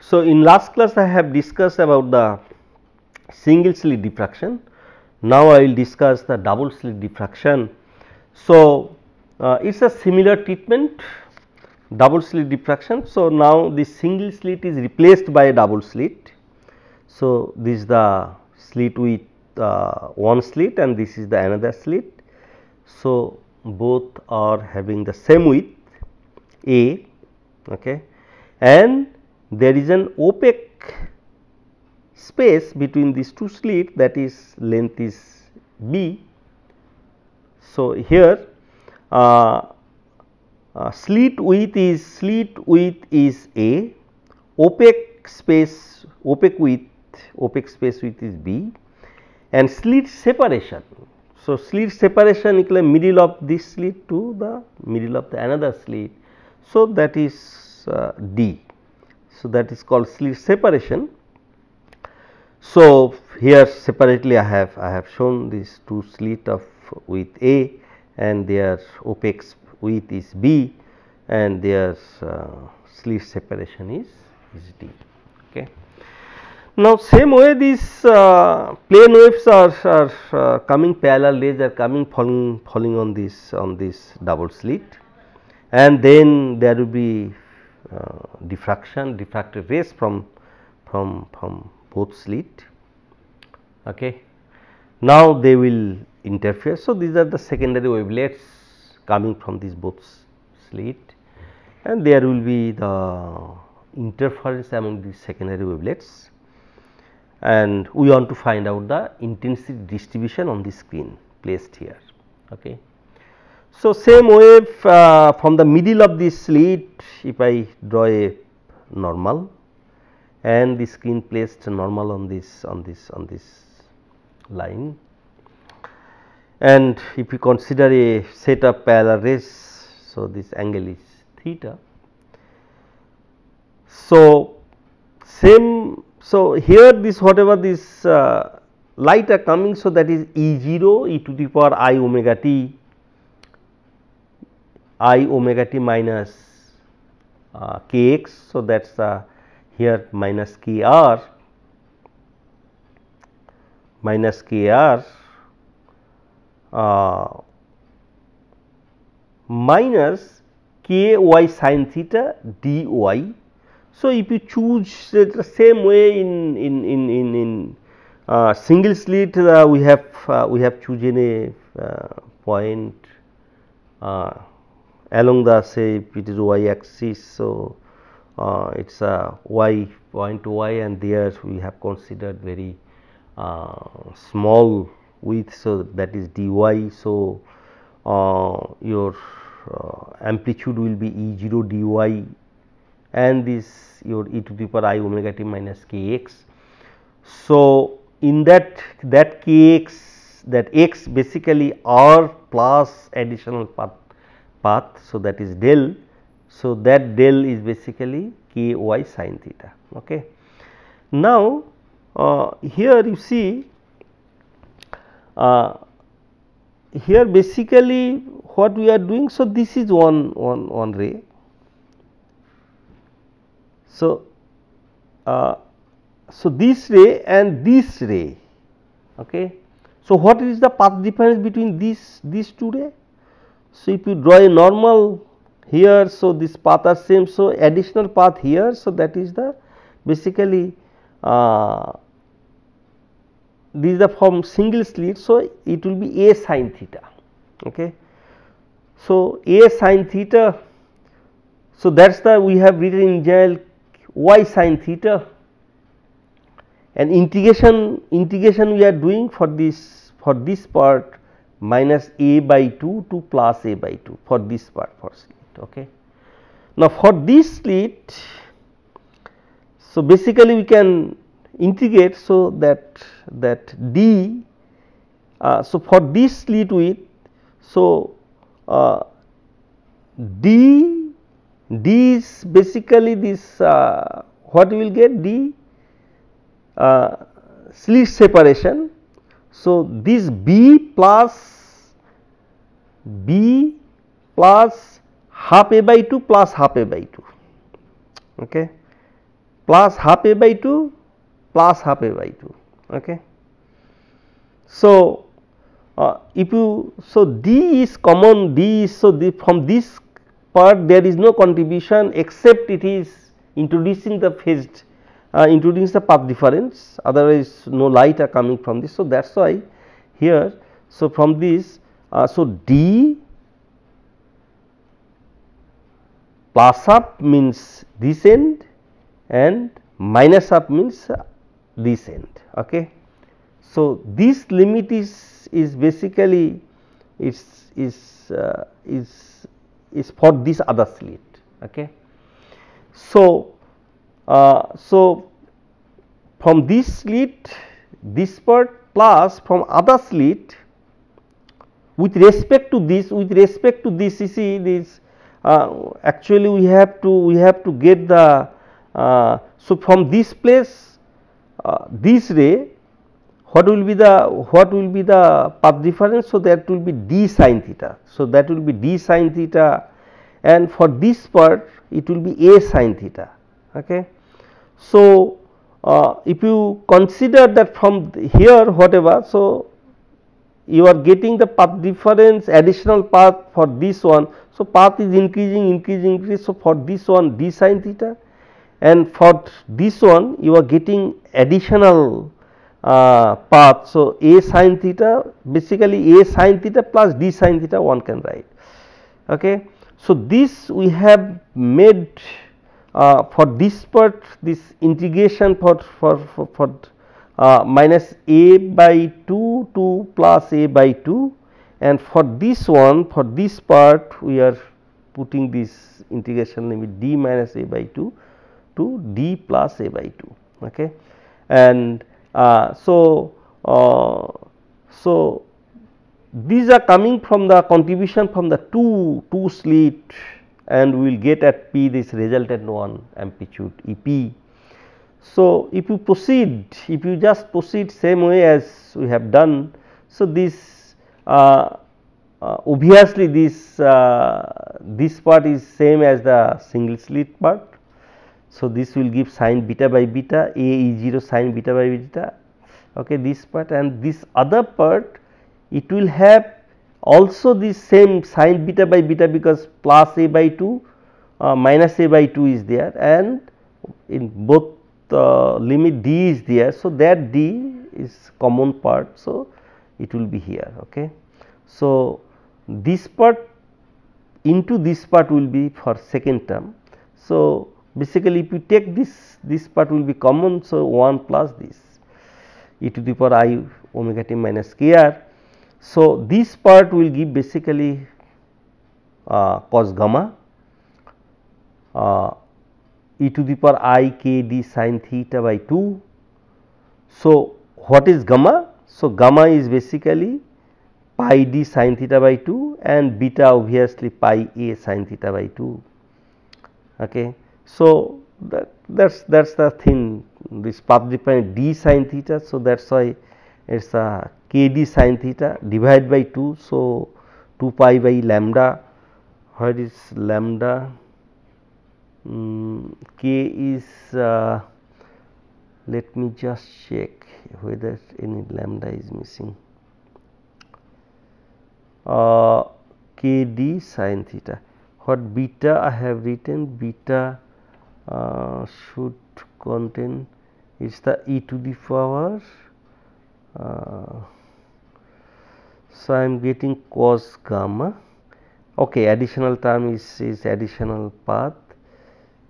So, in last class I have discussed about the single slit diffraction. Now, I will discuss the double slit diffraction. So, it is a similar treatment, double slit diffraction. So, now this single slit is replaced by a double slit. So, this is the slit with one slit and this is the another slit. So, both are having the same width A, okay, and there is an opaque space between these two slits, that is length is B. So, here slit width is A, opaque space width is B, and slit separation. So, slit separation equal middle of this slit to the middle of the another slit. So, that is D. So, that is called slit separation. So, here separately I have shown these two slit of width A and their opaque width is B and their slit separation is D. Okay. Now, same way these plane waves are coming parallel rays are coming falling on this double slit, and then there will be diffractive rays from both slit. Okay. Now, they will interfere. So, these are the secondary wavelets coming from these both slit, and there will be the interference among these secondary wavelets, and we want to find out the intensity distribution on the screen placed here. Okay. So, same wave from the middle of this slit, if I draw a normal and the screen placed normal on this line, and if you consider a set of parallel rays, so this angle is theta. So, so here this whatever this light are coming, so that is E 0 e to the power I omega t minus kx. So, that is here minus kr minus ky sin theta dy. So, if you choose the same way in single slit, we have chosen a point along the, say, if it is y axis. So, it is a y point to y, and there we have considered very small width. So, that is dy. So, your amplitude will be E 0 dy, and this your e to the power I omega t minus kx. So, in that kx, that x basically r plus additional path. So, that is del. So, that del is basically ky sin theta. Okay. Now, here you see here basically what we are doing. So, this is one ray. So, so this ray and this ray. Okay. So, what is the path difference between these two rays? So, if you draw a normal here, so this path are same. So, additional path here. So, that is the basically this is the from single slit. So, it will be A sin theta. Okay. So, A sin theta. So, that is the we have written in general y sin theta, and integration we are doing for this part minus a by 2 to plus a by 2 for this part for slit. Okay. Now, for this slit, so basically we can integrate, so that d, so for this slit width, so d is basically this what we will get d slit separation. So, this b plus half a by 2 plus half a by 2. Okay. plus half a by 2 plus half a by 2. Okay. So, if you, so d is common, d is, so from this part there is no contribution except it is introducing the phased, introducing the path difference, otherwise no light are coming from this. So, that is why here, so from this, so d plus up means this end and minus up means this end. Okay. So, this limit is basically is for this other slit. Okay. So, so from this slit, this part plus from other slit with respect to this, you see this, actually we have to get the, so from this place, this ray, what will be the path difference? So, that will be d sin theta. So, that will be d sin theta, and for this part it will be a sin theta. Okay. So, if you consider that from here whatever, so you are getting the path difference, additional path for this one. So, path is increasing. So, for this one d sin theta, and for this one you are getting additional path. So, a sin theta, basically a sin theta plus d sin theta one can write. Okay. So, this we have made for this part, this integration for minus a by 2 to plus a by 2, and for this one, for this part we are putting this integration limit d minus a by 2 to d plus a by 2. Okay. And so these are coming from the contribution from the two slit, and we will get at P this resultant one amplitude EP. So, if you proceed, if you just proceed same way as we have done, so this obviously this this part is same as the single slit part. So, this will give sin beta by beta, A E 0 sin beta by beta. Okay, this part, and this other part it will have also this same sin beta by beta, because plus a by 2 minus a by 2 is there, and in both limit d is there. So, that d is common part. So, it will be here. Okay. So, this part into this part will be for second term. So, basically if you take this part will be common. So, 1 plus this e to the power I omega t minus k r. So, this part will give basically cos gamma e to the power I k d sin theta by 2. So, what is gamma? So, gamma is basically pi d sin theta by 2 and beta obviously pi a sin theta by 2. Okay. So, that's the thing, this path difference d sin theta. So, that is why it is a k d sin theta divided by 2. So, 2 pi by lambda. What is lambda? K is let me just check whether any lambda is missing. K d sin theta. What beta I have written? Beta should contain is the e to the power. So, I am getting cos gamma. Okay, additional term is additional path.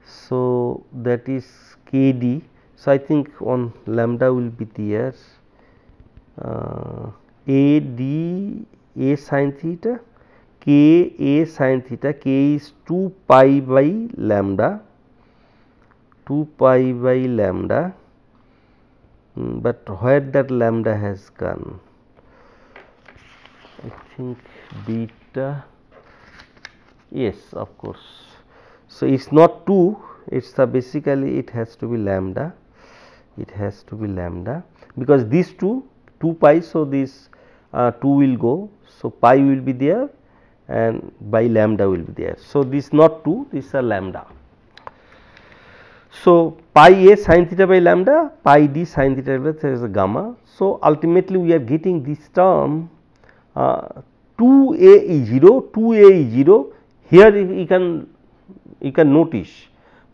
So, that is k d. So, I think on lambda will be there a d a sin theta, k a sin theta, k is 2 pi by lambda, 2 pi by lambda, but where that lambda has gone? I think beta, yes, of course. So, it is not 2, it is basically it has to be lambda, it has to be lambda, because these 2 pi. So, this 2 will go. So, pi will be there and by lambda will be there. So, this not 2, this is a lambda. So, pi a sin theta by lambda, pi d sin theta by there is a gamma. So, ultimately we are getting this term 2a is 0, 2a is 0. Here you can notice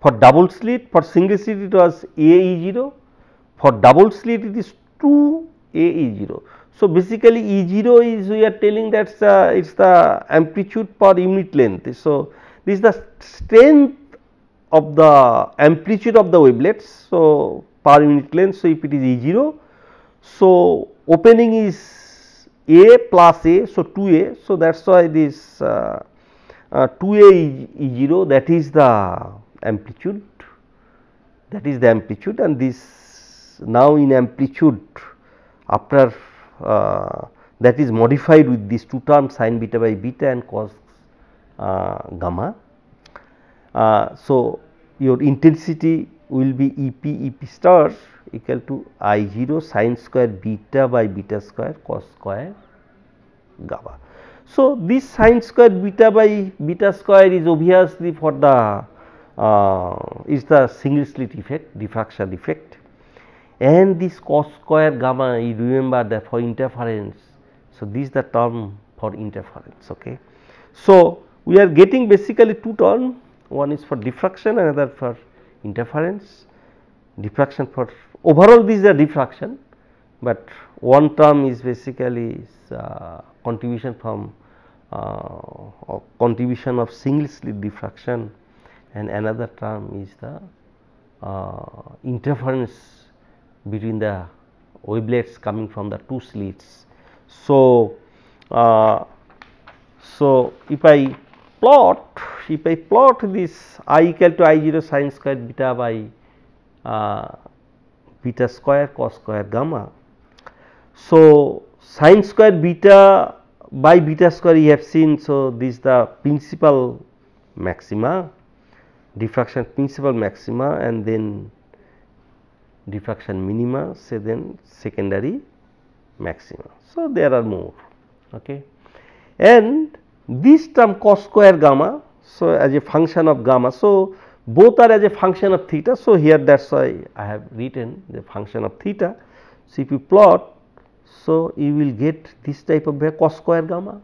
for double slit, for single slit it was a is 0, for double slit it is 2a is 0. So, basically E 0 is we are telling that it is the amplitude per unit length. So, this is the strength of the amplitude of the wavelets. So, per unit length. So, if it is E 0, so opening is A plus A, so 2A. So, that is why this 2A is 0, that is the amplitude, and this now in amplitude after that is modified with these two terms sin beta by beta and cos gamma. So, your intensity will be EP star equal to I 0 sin square beta by beta square cos square gamma. So, this sin square beta by beta square is obviously for the is the single slit effect, diffraction effect, and this cos square gamma you remember that for interference. So, this is the term for interference. Okay. So, we are getting basically two terms, one is for diffraction, another for interference. Diffraction for overall this is a diffraction, but one term is basically contribution from contribution of single slit diffraction, and another term is the interference between the wavelets coming from the two slits. So, if I plot this I equal to I 0 sin square beta by beta square cos square gamma. So, sin square beta by beta square you have seen. So, this is the principal maxima, diffraction principal maxima, and then diffraction minima, say then secondary maxima. So, there are more. Okay. And this term cos square gamma, so as a function of gamma. So, both are as a function of theta. So, here that is why I have written the function of theta. So, if you plot, so you will get this type of cos square gamma.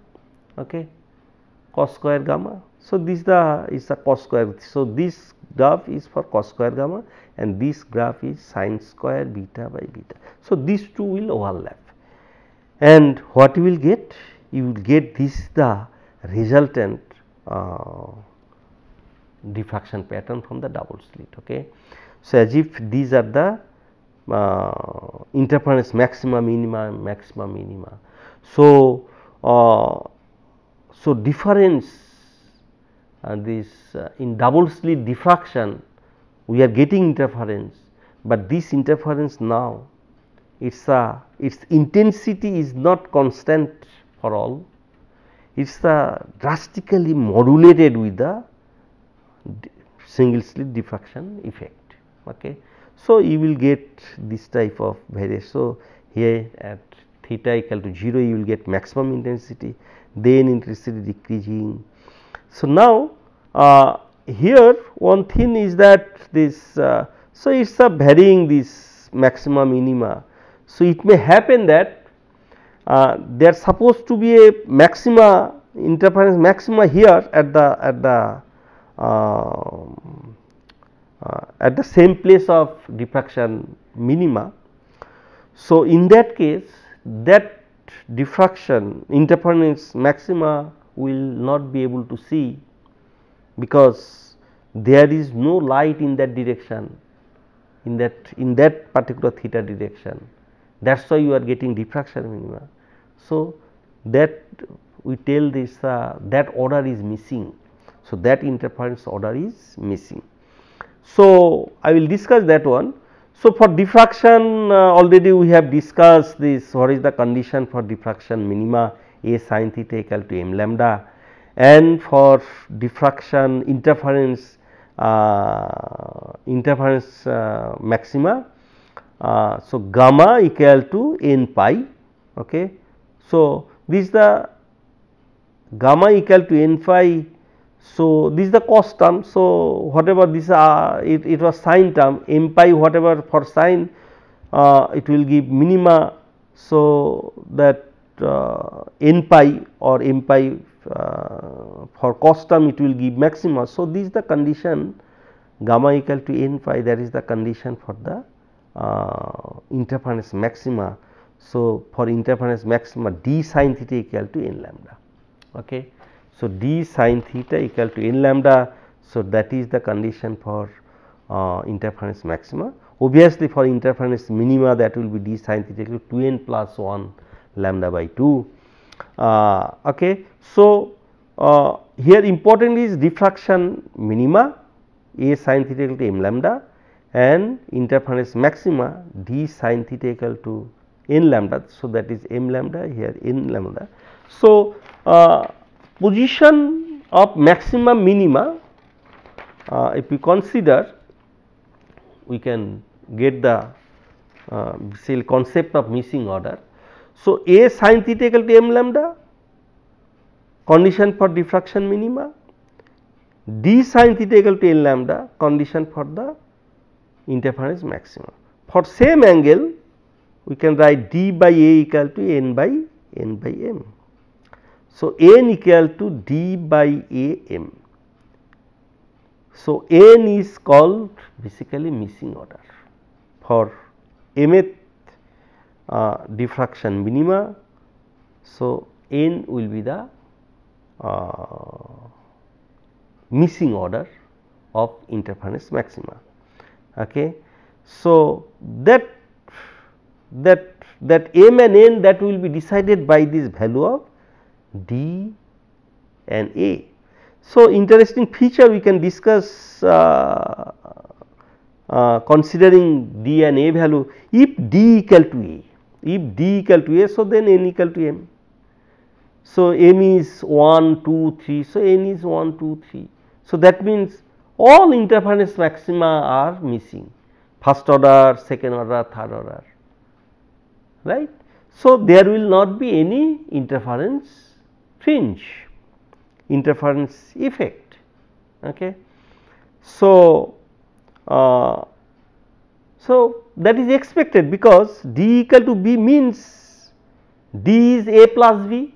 Okay. Cos square gamma. So, this is the cos square. So, this graph is for cos square gamma and this graph is sin square beta by beta. So, these two will overlap, and what you will get? You will get this the resultant diffraction pattern from the double slit. Okay. So, as if these are the interference maxima minima and maxima minima. So, so difference this in double slit diffraction we are getting interference, but this interference now its intensity is not constant for all, it is drastically modulated with the single slit diffraction effect. Okay. So, you will get this type of variation. So, here at theta equal to 0 you will get maximum intensity, then intensity decreasing. So, now here one thing is that this so it is varying this maxima minima. So, it may happen that there is supposed to be a maxima interference maxima here at the same place of diffraction minima. So, in that case that diffraction interference maxima will not be able to see, because there is no light in that direction, in that particular theta direction. That is why you are getting diffraction minima. So, that we tell this that order is missing. So, that interference order is missing. So, I will discuss that one. So, for diffraction already we have discussed this, what is the condition for diffraction minima, A sin theta equal to m lambda, and for diffraction interference maxima, so gamma equal to n pi. Okay. So, this is the gamma equal to n pi. So, this is the cos term. So, whatever this it was sine term m pi whatever for sine it will give minima. So, that n pi or m pi for cos term it will give maxima. So, this is the condition gamma equal to n pi, that is the condition for the interference maxima. So, for interference maxima d sin theta equal to n lambda. Okay. So, d sin theta equal to n lambda. So, that is the condition for interference maxima. Obviously, for interference minima that will be d sin theta equal to 2n plus 1 lambda by 2. Okay. So, here important is diffraction minima a sin theta equal to m lambda and interference maxima d sin theta equal to n lambda. So, that is m lambda, here n lambda. So, position of maxima minima, if we consider, we can get the concept of missing order. So, a sin theta equal to m lambda, condition for diffraction minima, d sin theta equal to n lambda, condition for the interference maxima. For same angle, we can write d by a equal to n by m. So, n equal to d by a m. So, n is called basically missing order for mth diffraction minima. So, n will be the missing order of interference maxima. Okay. So, that m and n, that will be decided by this value of d and a. So, interesting feature we can discuss considering d and a value. If d equal to a, so then n equal to m. So, m is 1, 2, 3. So, n is 1, 2, 3. So, that means all interference maxima are missing, first order, second order, third order, right. So, there will not be any interference fringe, interference effect. Okay. So, that is expected, because d equal to b means d is a plus b.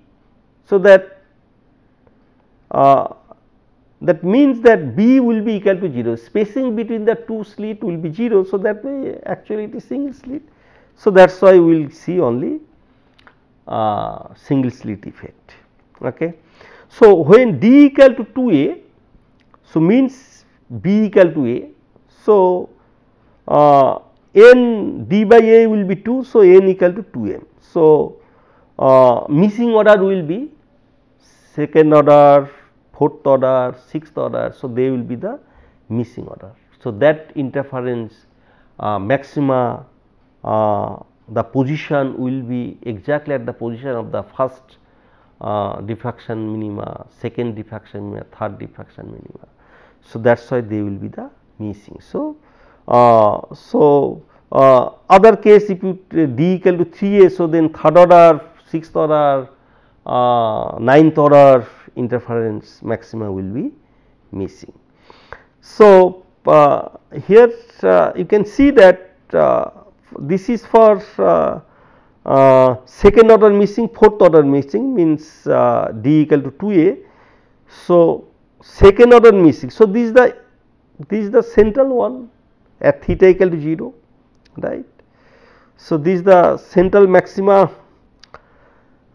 So, that means that b will be equal to 0, spacing between the two slit will be 0. So, that way actually it is single slit. So, that is why we will see only single slit effect. Okay. So, when d equal to 2a, so means b equal to a. So, n d by a will be 2. So, n equal to 2m. So, missing order will be second order, fourth order, sixth order. So, they will be the missing order. So, that interference maxima, the position will be exactly at the position of the first diffraction minima, second diffraction minima, third diffraction minima. So, that is why they will be the missing. So, other case, if you d equal to 3a, so then third order, sixth order, ninth order interference maxima will be missing. So, here you can see that this is for second order missing, fourth order missing, means d equal to 2a. So, second order missing. So, this is the central one at theta equal to 0, right. So, this is the central maxima,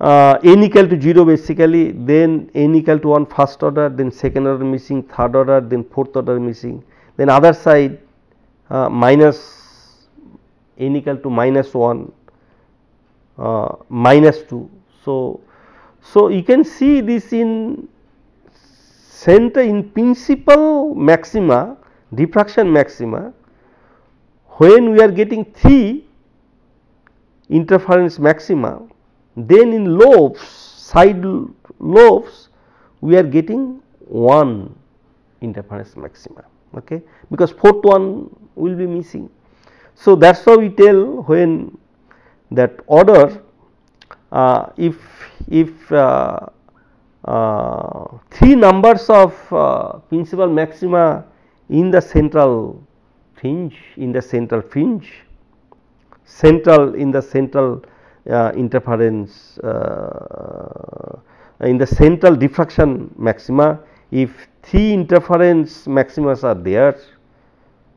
n equal to 0 basically, then n equal to 1 first order, then second order missing, third order, then fourth order missing, then other side minus n equal to minus 1, minus 2. So, you can see this in center, in principal maxima, diffraction maxima, when we are getting 3 interference maxima, then in lobes, side lobes, we are getting 1 interference maxima, okay, because fourth one will be missing. So, that is how we tell when that order, if three numbers of principal maxima in the central fringe, in the central interference, in the central diffraction maxima. If three interference maximas are there,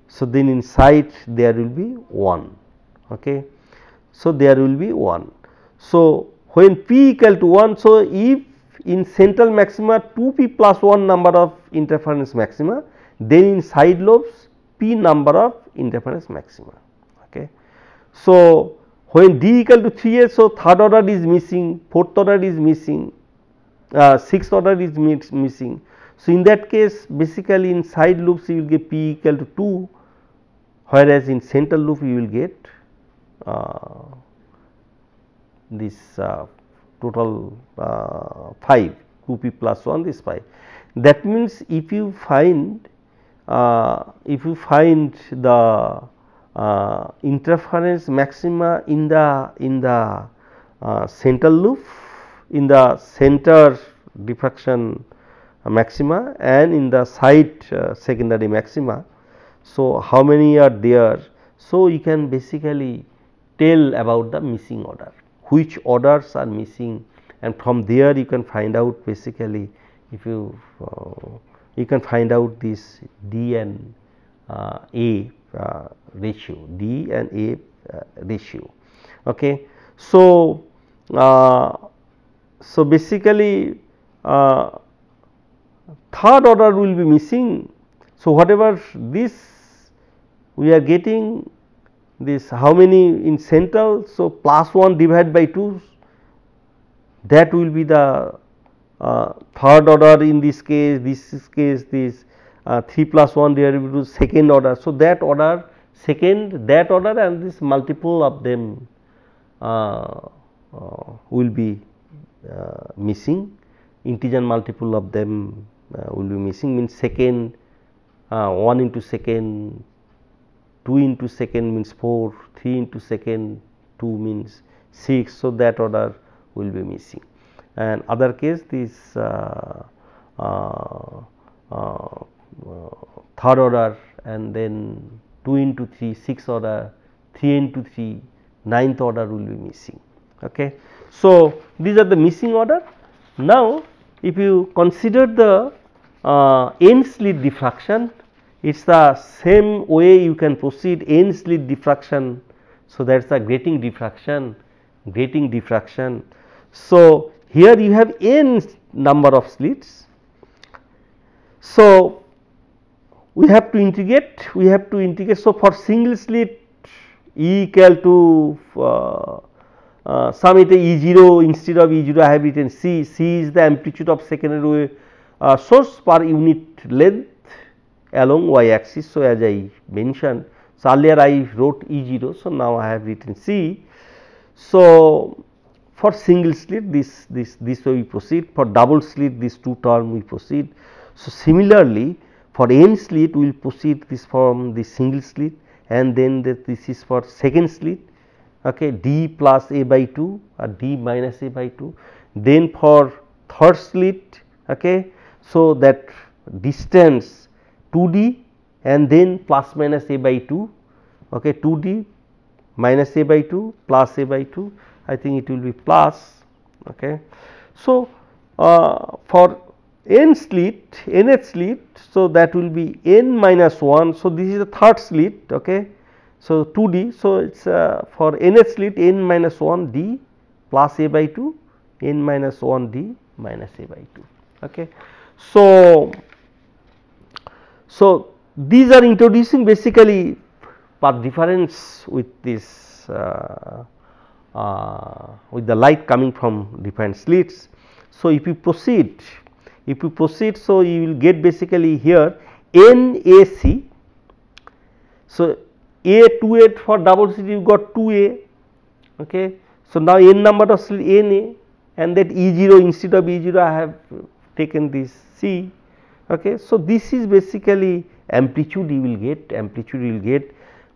so then inside there will be 1. Okay. So, there will be 1. So, when p equal to 1, so if in central maxima 2p plus 1 number of interference maxima, then in side lobes p number of interference maxima. Okay. So, when d equal to 3a, so third order is missing, fourth order is missing, sixth order is missing. So, in that case basically in side loops you will get p equal to 2, whereas in central loop you will get this total 5, 2p plus 1, this 5. That means if you find the interference maxima in the central loop, in the center diffraction maxima and in the side secondary maxima. So, how many are there? So, you can basically tell about the missing order, which orders are missing, and from there you can find out basically if you can find out this D and A ratio, D and A ratio. Okay. So, so basically third order will be missing. So, whatever this we are getting this, how many in central? So, plus 1 divided by 2, that will be the third order in this case, this 3 plus 1 divided by 2 second order. So, that order that order and this multiple of them will be missing, integer multiple of them will be missing, means second, 1 into second, 2 into second means 4, 3 into second 2 means 6. So, that order will be missing, and other case this third order and then 2 into 3 6th order, 3 into 3 9th order will be missing. Okay. So, these are the missing order. Now, if you consider the n slit diffraction, it is the same way you can proceed n slit diffraction. So, that is the grating diffraction. So, here you have n number of slits. So, we have to integrate. So, for single slit E equal to some E0, instead of E0 I have written C. C is the amplitude of secondary wave source per unit length along y axis. So, as I mentioned, so earlier I wrote E0, so now I have written C. So, for single slit this way we proceed, for double slit this two term we proceed. So, similarly for n slit we will proceed this from the single slit, and then this is for second slit, okay, d plus a by 2 or d minus a by 2. Then for third slit, okay, so that distance 2d and then plus minus a by 2, okay, 2d minus a by 2 plus a by 2, I think it will be plus. Okay. So, for n slit, nth slit, so that will be n minus 1. So, this is the third slit, okay. So, 2d. So, it is for nth slit n minus 1 d plus a by 2, n minus 1 d minus a by 2. Okay. So, these are introducing basically path difference with this with the light coming from different slits. So, if you proceed, so you will get basically here NAC. So, A 2A for double slit you got 2A. Okay. So, now n number of slit NA, and that E0 instead of E0 I have taken this C. Okay. So, this is basically amplitude you will get,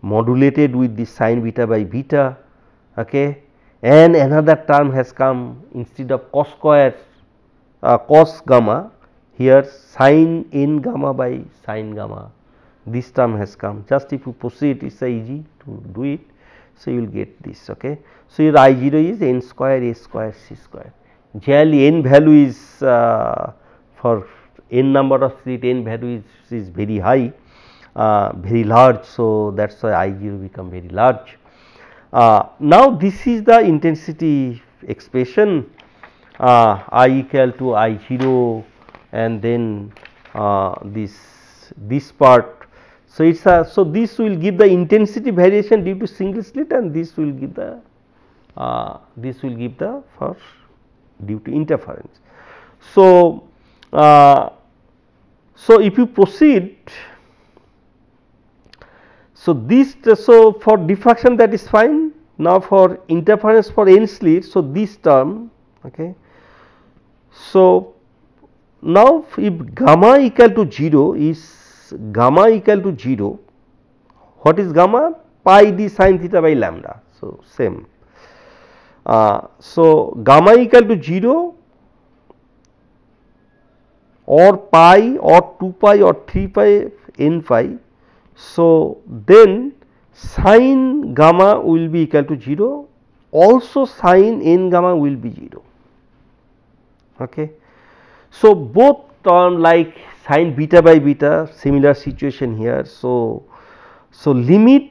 modulated with the sin beta by beta, okay, and another term has come instead of cos square, cos gamma, here sin n gamma by sin gamma, this term has come. Just if you proceed, it is easy to do it. So, you will get this. Okay. So, your I 0 is n square a square c square. Generally n value is for n number of slit, n value is very high, very large. So, that is why I 0 become very large. Now, this is the intensity expression, I equal to I 0 and then this part. So, it is a, so this will give the intensity variation due to single slit, and this will give the for due to interference. So, so if you proceed, so this, so for diffraction that is fine. Now, for interference for n slit, so this term. Okay. So, now if gamma equal to 0 is gamma equal to 0, what is gamma? Pi d sin theta by lambda. So, same. So, gamma equal to 0 or pi or 2 pi or 3 pi n phi. So, then sin gamma will be equal to 0, also sin n gamma will be 0. Okay. So, both term like sin beta by beta, similar situation here. So, limit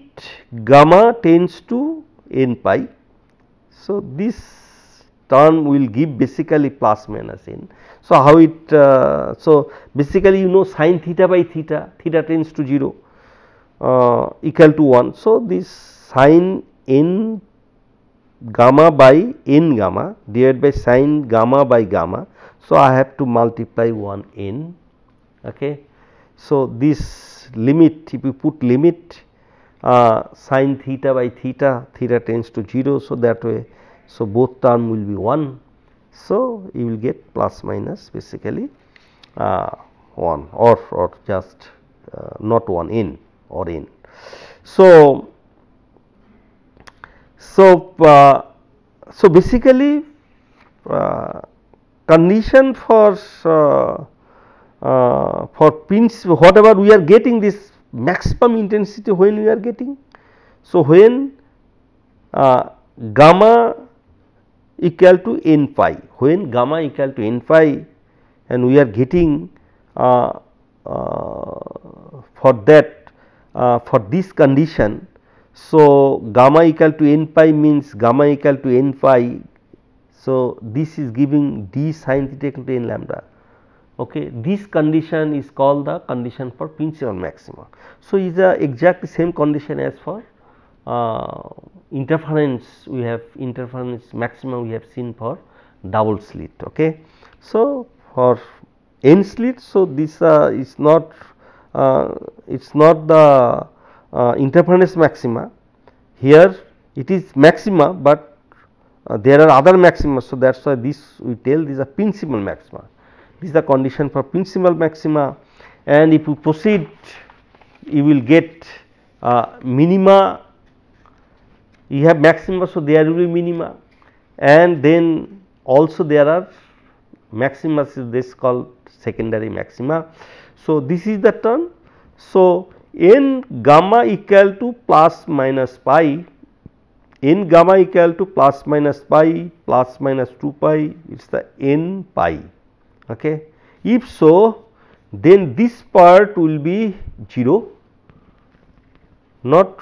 gamma tends to n pi. So, this term will give basically plus minus n. So, how it, so basically you know sin theta by theta, theta tends to 0 equal to 1. So, this sin n gamma by n gamma divided by sin gamma by gamma. So, I have to multiply 1 n. Okay. So, this limit, if you put limit sin theta by theta, theta tends to 0. So, that way, so both term will be 1. So, you will get plus minus basically 1 or just not 1 n or n. So, so basically condition for pinch, whatever we are getting this maximum intensity when we are getting. So, when gamma equal to n pi, when gamma equal to n pi and we are getting for that for this condition. So, gamma equal to n pi means gamma equal to n pi. So, this is giving d sin theta equal to n lambda. Okay. This condition is called the condition for principal maxima. So, is the exactly same condition as for interference. We have interference maximum we have seen for double slit. Okay. So, for n slit, so this is not it is not the interference maxima. Here it is maxima, but there are other maxima. So, that is why this we tell this is a principal maxima. This is the condition for principal maxima, and if you proceed, you will get minima. You have maxima, so there will be minima, and then also there are maxima. This called secondary maxima. So, this is the term. So, n gamma equal to plus minus pi, n gamma equal to plus minus pi plus minus 2 pi, it is the n pi. Okay. If so, then this part will be 0, not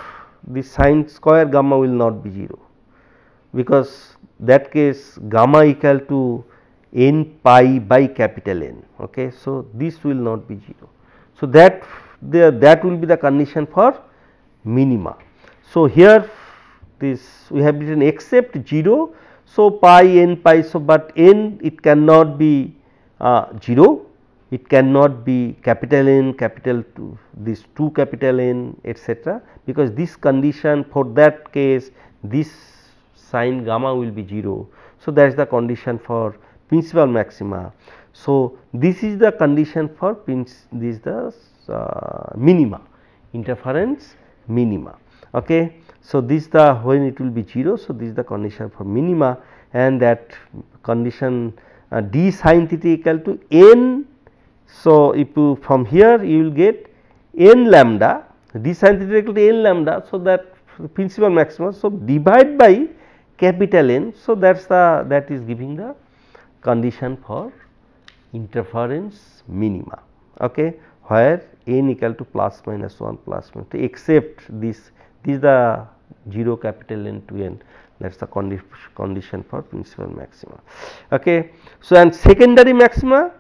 the sin square gamma will not be 0, because that case gamma equal to n pi by capital N. Okay. So, this will not be 0. So, that will be the condition for minima. So, here this we have written except 0. So, pi n pi. So, but n it cannot be 0, it cannot be capital N, capital 2, this 2 capital N, etc., because this condition for that case this sin gamma will be 0. So, that is the condition for principal maxima. So, this is the condition for this is the minima, interference minima. Okay. So, this is the when it will be 0. So, this is the condition for minima, and that condition d sin theta equal to n. So, if you from here you will get n lambda, d sin theta equal to n lambda. So, that principal maxima. So, divide by capital N. So, that is giving the condition for interference minima, okay, where n equal to plus minus 1 plus minus 2, except this is the 0 capital N to n, that is the condition for principal maxima. Okay. So, and secondary maxima,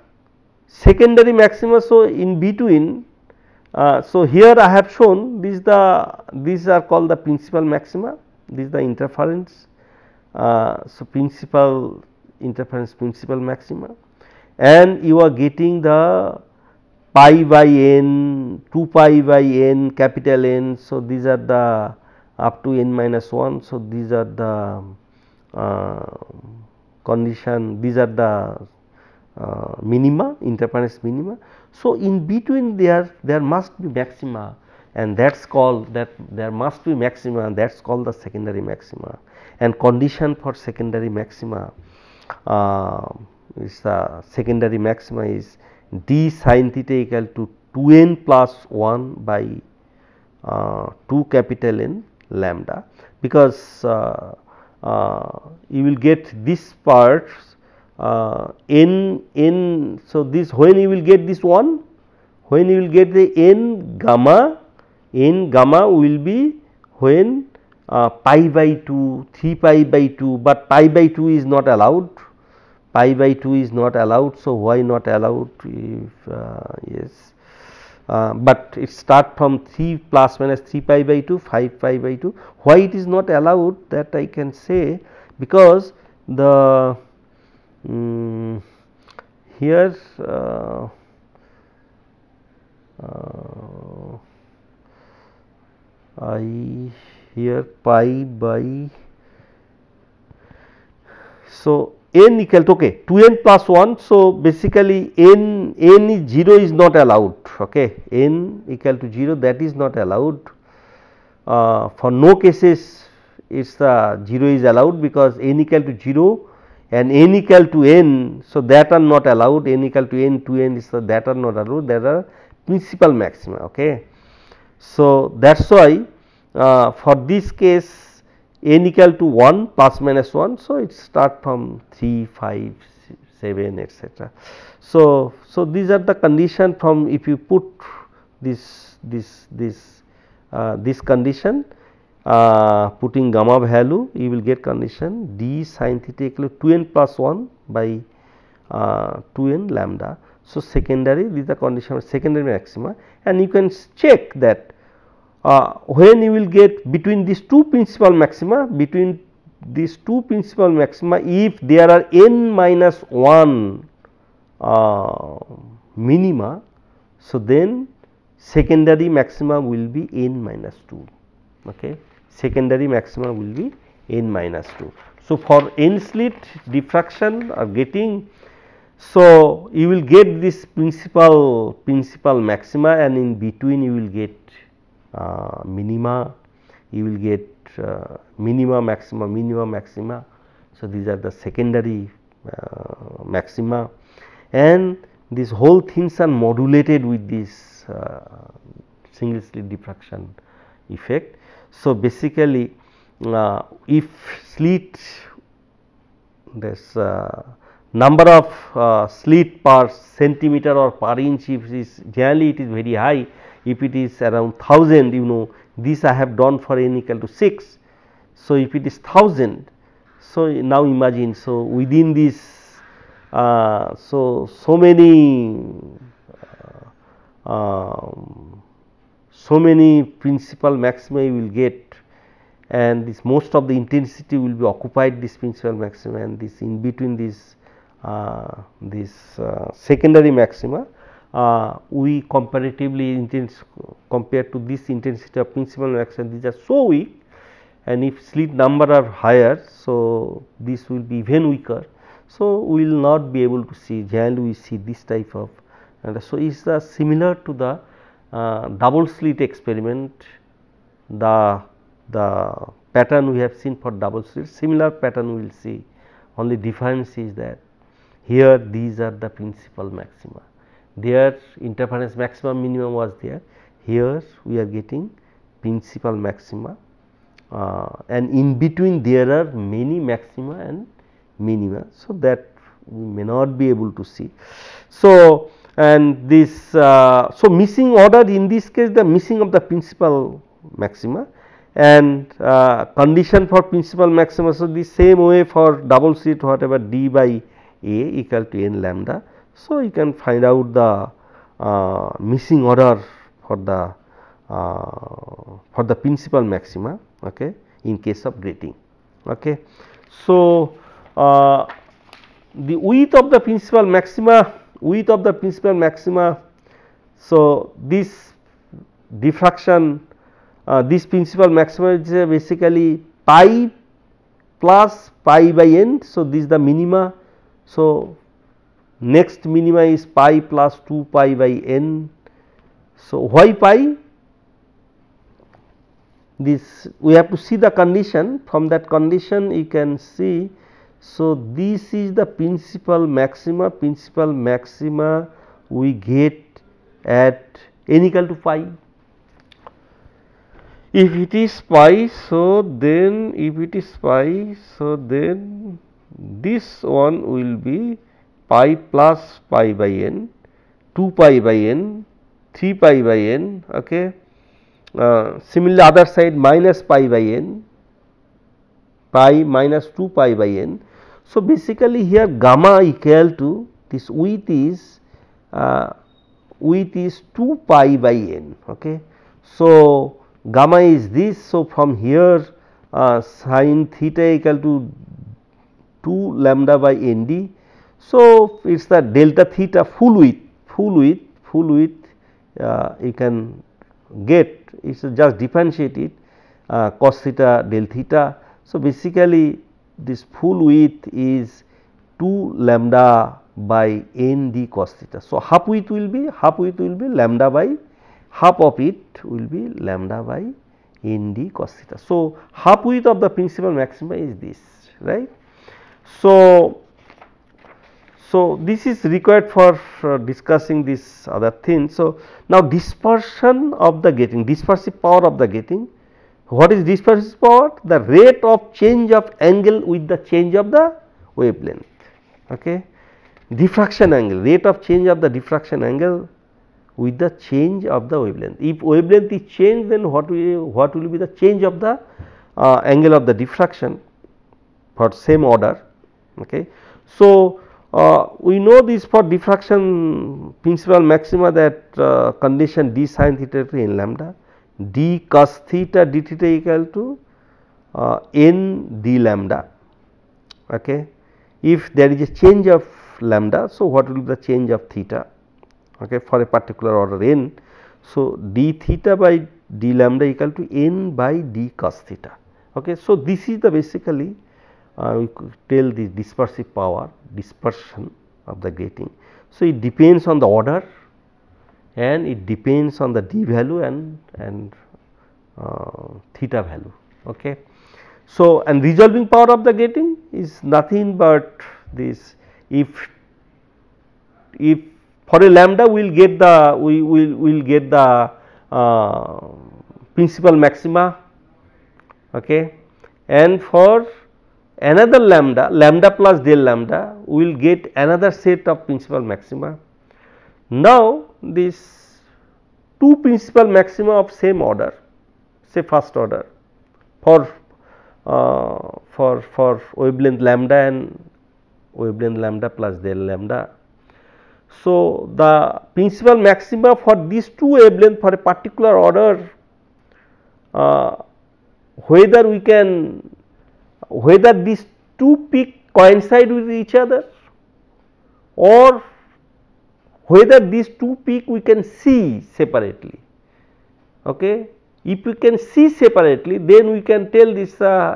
so in between, so here I have shown these are called the principal maxima, this is the interference. So, principal interference principal maxima, and you are getting the pi by n, 2 pi by n, capital N. So, these are the up to n minus 1. So, these are the condition, these are the minima, interference minima. So, in between there must be maxima, and that is called, that there must be maxima, and that is called the secondary maxima. And condition for secondary maxima is the secondary maxima is d sin theta equal to 2n plus 1 by 2 capital N lambda, because you will get this part n. So, this when you will get this one, when you will get the n gamma will be when pi by 2, 3 pi by 2, but pi by 2 is not allowed, pi by 2 is not allowed. So, why not allowed? If yes, but it start from 3 plus minus 3 pi by 2, 5 pi by 2. Why it is not allowed, that I can say, because the here I here pi by, so n equal to, okay, 2n plus 1. So, basically n is 0 is not allowed, okay, n equal to 0, that is not allowed. For no cases it is the 0 is allowed, because n equal to 0 and n equal to n. So, that are not allowed, n equal to n, 2n is the, that are not allowed, there are principal maxima. Okay. So, that is why for this case n equal to 1 plus minus 1. So, it start from 3, 5, 7 etc. So, these are the condition from, if you put this condition, putting gamma value, you will get condition d sin theta equal to 2n plus 1 by 2n lambda. So, secondary, this is the condition of secondary maxima, and you can check that when you will get between these two principal maxima, if there are n minus 1 minima, so then secondary maxima will be n minus 2. Okay. Secondary maxima will be n minus 2. So, for n slit diffraction or getting, so you will get this principal maxima, and in between you will get minima, you will get minima, maxima. So, these are the secondary maxima, and these whole things are modulated with this single slit diffraction effect. So, basically if slit, this number of slit per centimeter or per inch, if is generally it is very high, if it is around 1000, you know, this I have done for n equal to 6. So, if it is 1000, so now imagine, so within this so many principal maxima you will get, and this most of the intensity will be occupied this principal maxima, and this in between this secondary maxima, we comparatively intense compared to this intensity of principal maxima, these are so weak, and if slit number are higher, so this will be even weaker. So, we will not be able to see, generally we see this type of, and so is similar to the double slit experiment. The pattern we have seen for double slit, similar pattern we will see, only difference is that here these are the principal maxima. There interference maximum minimum was there, here we are getting principal maxima, and in between there are many maxima and minima. So, that we may not be able to see. So, and this so missing order in this case the missing of the principal maxima, and condition for principal maxima. So, the same way for double slit whatever d by a equal to n lambda. So, you can find out the missing order for the principal maxima, okay, in case of grating. Okay. So, the width of the principal maxima, so this diffraction, this principal maxima is basically pi plus pi by n. So, this is the minima. So, next minima is pi plus 2 pi by n. So, why pi? This we have to see the condition. From that condition you can see. So, this is the principal maxima we get at n equal to pi. If it is pi, so then this one will be pi plus pi by n, 2 pi by n, 3 pi by n. Okay. Similarly, other side minus pi by n, pi minus 2 pi by n. So, basically here gamma equal to this width is 2 pi by n. Okay. So, gamma is this. So, from here sin theta equal to 2 lambda by n d. So, it is the delta theta full width you can get, it is just differentiate it cos theta del theta. So, basically this full width is 2 lambda by n d cos theta. So, half width will be lambda by, half of it will be lambda by n d cos theta. So, half width of the principal maxima is this, right. So, this is required for discussing this other thing. So, now dispersion of the grating, dispersive power of the grating. What is dispersive power? The rate of change of angle with the change of the wavelength. Okay. Diffraction angle, rate of change of the diffraction angle with the change of the wavelength. If wavelength is changed, then what will be the change of the angle of the diffraction for same order. Okay. So, we know this for diffraction principal maxima, that condition d sin theta to n lambda, d cos theta d theta equal to n d lambda. Okay. If there is a change of lambda, so what will be the change of theta, okay, for a particular order n. So, d theta by d lambda equal to n by d cos theta. Okay. So, this is the basically we could tell the dispersive power, dispersion of the grating. So, it depends on the order and it depends on the d value and theta value. Okay. So, and resolving power of the grating is nothing but this, if for a lambda we will get the principal maxima, okay, and for another lambda plus del lambda, we will get another set of principal maxima. Now, this two principal maxima of same order, say first order, for wavelength lambda and wavelength lambda plus del lambda. So, the principal maxima for these two wavelength for a particular order, whether these two peak coincide with each other or whether these two peak we can see separately. Okay. If we can see separately, then we can tell this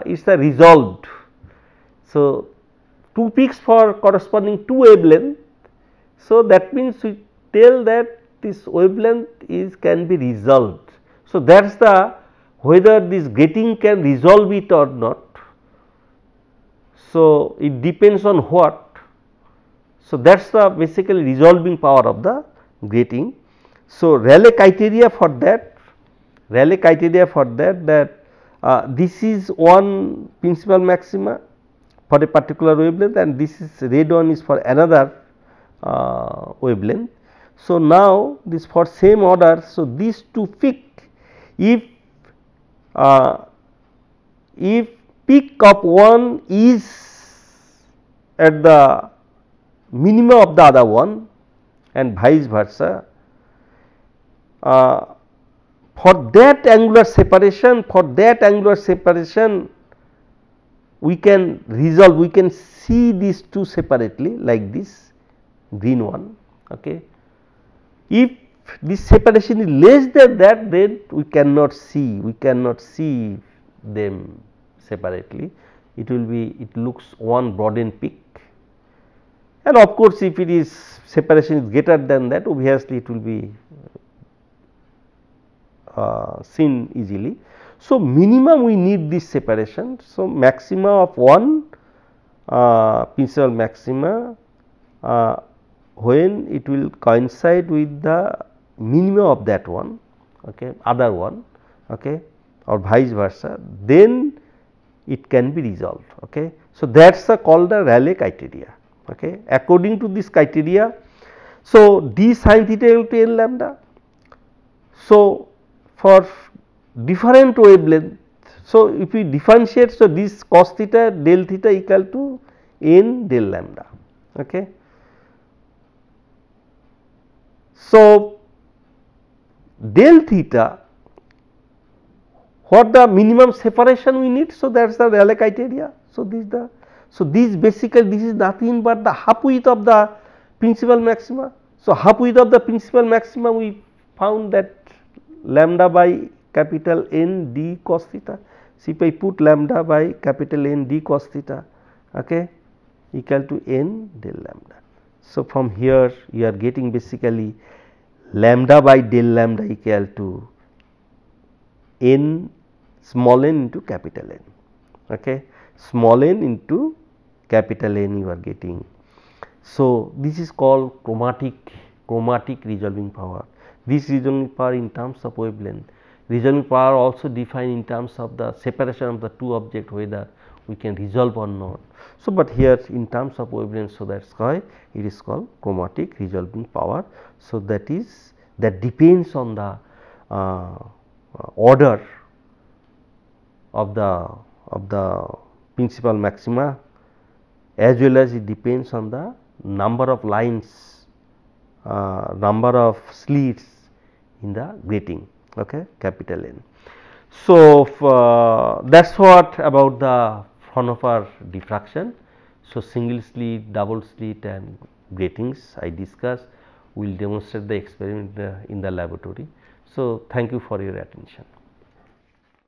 is the resolved. So, two peaks for corresponding two wavelength. So, that means we tell that this wavelength can be resolved. So, that is the whether this grating can resolve it or not. So, it depends on what? So, that is the basically resolving power of the grating. So, Rayleigh criteria for that, this is one principal maxima for a particular wavelength and this is red one is for another wavelength. So, now this for same order. So, these two peak, if peak of one is at the minimum of the other one and vice versa, for that angular separation, we can resolve, we can see these two separately like this green one. Okay. If this separation is less than that, then we cannot see them separately. It will be, it looks one broadened peak, and of course, if it is separation is greater than that, obviously it will be seen easily. So, minimum we need this separation. So, maxima of one principal maxima when it will coincide with the minimum of that one, okay, other one, okay, or vice versa, then it can be resolved. Okay. So, that is called the Rayleigh criteria. Okay. According to this criteria, so d sin theta equal to n lambda. So, for different wavelength, so if we differentiate, so this cos theta del theta equal to n del lambda. Okay. So, del theta, what the minimum separation we need? So, that is the Rayleigh criteria. So, this basically this is nothing but the half width of the principal maxima. So, half width of the principal maxima we found that lambda by capital N d cos theta. So, if I put lambda by capital N d cos theta, okay, equal to n del lambda. So, from here you are getting basically lambda by del lambda equal to n small n into capital N, okay, small n into capital N you are getting. So, this is called chromatic resolving power. This resolving power in terms of wavelength, resolving power also defined in terms of the separation of the two objects, whether we can resolve or not. So, but here in terms of wavelength, so that is why it is called chromatic resolving power. So, that depends on the order of the principal maxima, as well as it depends on the number of lines, number of slits in the grating, okay, capital N. So, that is what about the Fraunhofer diffraction. So, single slit, double slit and gratings I discussed. We will demonstrate the experiment in the laboratory. So, thank you for your attention.